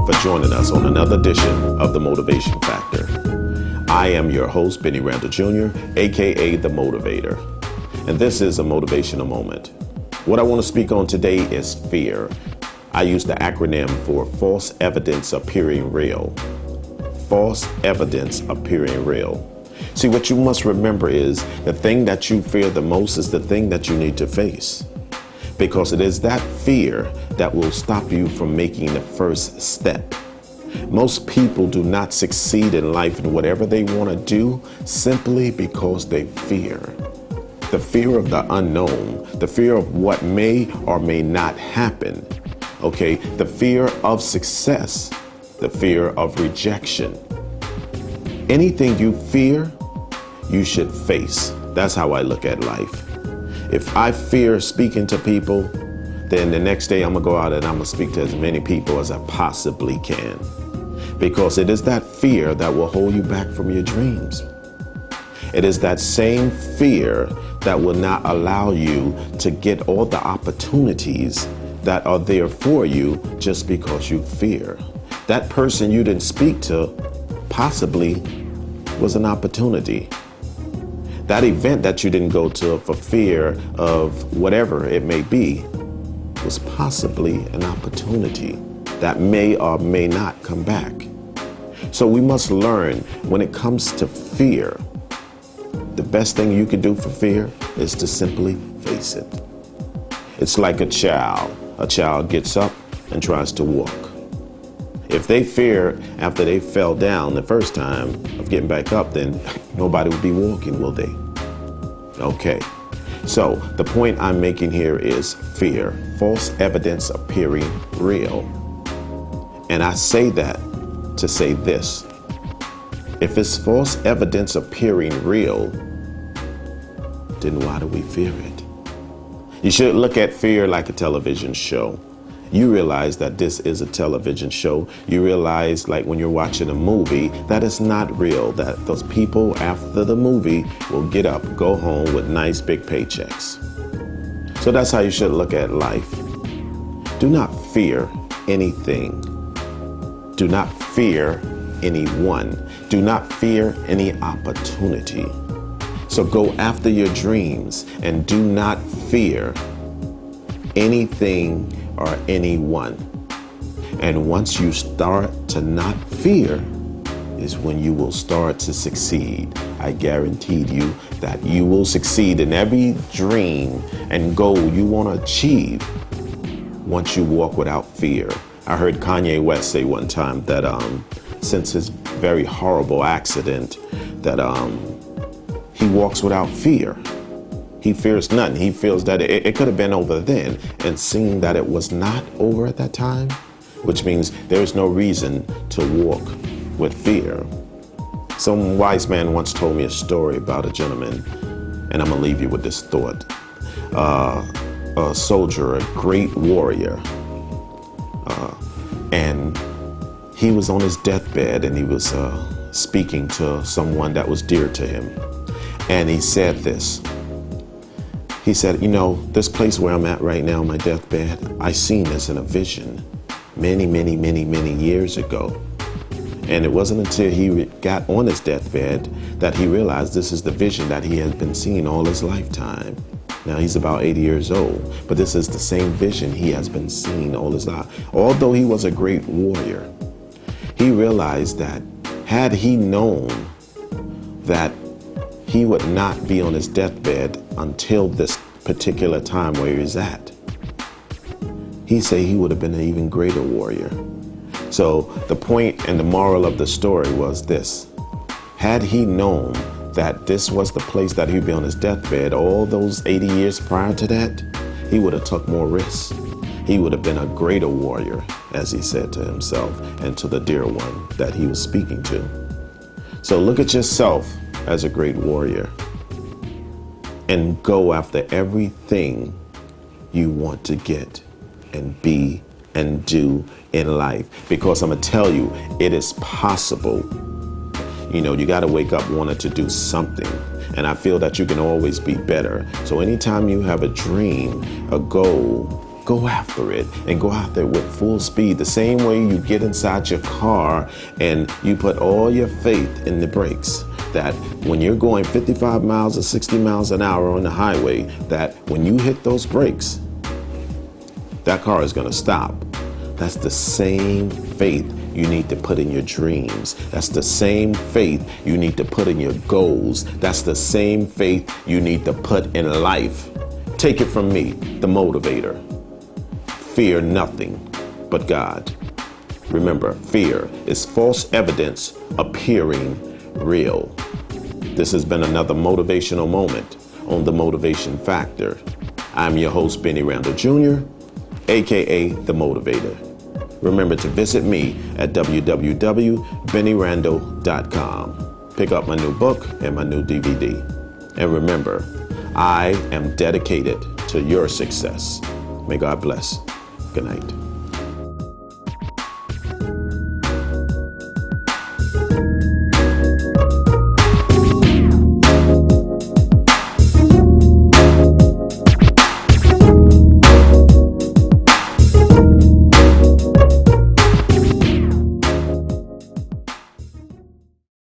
for joining us on another edition of The Motivation Factor. I am your host, Benny Randall Jr., aka The Motivator, and this is a motivational moment. What I want to speak on today is fear. I use the acronym for false evidence appearing real. False evidence appearing real. See, what you must remember is the thing that you fear the most is the thing that you need to face. Because it is that fear that will stop you from making the first step. Most people do not succeed in life in whatever they want to do simply because they fear. The fear of the unknown, the fear of what may or may not happen. Okay, the fear of success, the fear of rejection. Anything you fear, you should face. That's how I look at life. If I fear speaking to people, then the next day I'm gonna go out and I'm gonna speak to as many people as I possibly can. Because it is that fear that will hold you back from your dreams. It is that same fear that will not allow you to get all the opportunities that are there for you just because you fear. That person you didn't speak to possibly was an opportunity. That event that you didn't go to for fear of whatever it may be was possibly an opportunity that may or may not come back. So we must learn when it comes to fear, the best thing you can do for fear is to simply face it. It's like a child. A child gets up and tries to walk. If they fear after they fell down the first time of getting back up, then nobody will be walking, will they? Okay. So the point I'm making here is fear, false evidence appearing real. And I say that to say this. If it's false evidence appearing real, then why do we fear it? You should look at fear like a television show. You realize that this is a television show. You realize, like when you're watching a movie, that it's not real, that those people after the movie will get up, go home with nice big paychecks. So that's how you should look at life. Do not fear anything. Do not fear anyone. Do not fear any opportunity. So go after your dreams and do not fear anything or anyone. And once you start to not fear is when you will start to succeed. I guarantee you that you will succeed in every dream and goal you want to achieve once you walk without fear. I heard Kanye West say one time that since his very horrible accident that he walks without fear. He fears nothing. He feels that it could have been over then, and seeing that it was not over at that time, which means there's no reason to walk with fear. Some wise man once told me a story about a gentleman, and I'm gonna leave you with this thought. A soldier, a great warrior, and he was on his deathbed, and he was speaking to someone that was dear to him. And he said this. He said, you know, this place where I'm at right now, my deathbed, I seen this in a vision many, many, many, many years ago. And it wasn't until he got on his deathbed that he realized this is the vision that he had been seeing all his lifetime. Now he's about 80 years old, but this is the same vision he has been seeing all his life. Although he was a great warrior, he realized that had he known that he would not be on his deathbed until this particular time where he's at, he said he would have been an even greater warrior. So the point and the moral of the story was this. Had he known that this was the place that he'd be on his deathbed all those 80 years prior to that, he would have took more risks. He would have been a greater warrior, as he said to himself and to the dear one that he was speaking to. So look at yourself as a great warrior and go after everything you want to get and be and do in life. Because I'm gonna tell you, it is possible. You know, you gotta wake up wanting to do something. And I feel that you can always be better. So anytime you have a dream, a goal, Go after it and go out there with full speed. The same way you get inside your car and you put all your faith in the brakes. That when you're going 55 miles or 60 miles an hour on the highway, that when you hit those brakes, that car is going to stop. That's the same faith you need to put in your dreams. That's the same faith you need to put in your goals. That's the same faith you need to put in life. Take it from me, the motivator. Fear nothing but God. Remember, fear is false evidence appearing real. This has been another motivational moment on The Motivation Factor. I'm your host, Benny Randall Jr., aka The Motivator. Remember to visit me at www.bennyrandall.com. Pick up my new book and my new DVD. And remember, I am dedicated to your success. May God bless. Good night.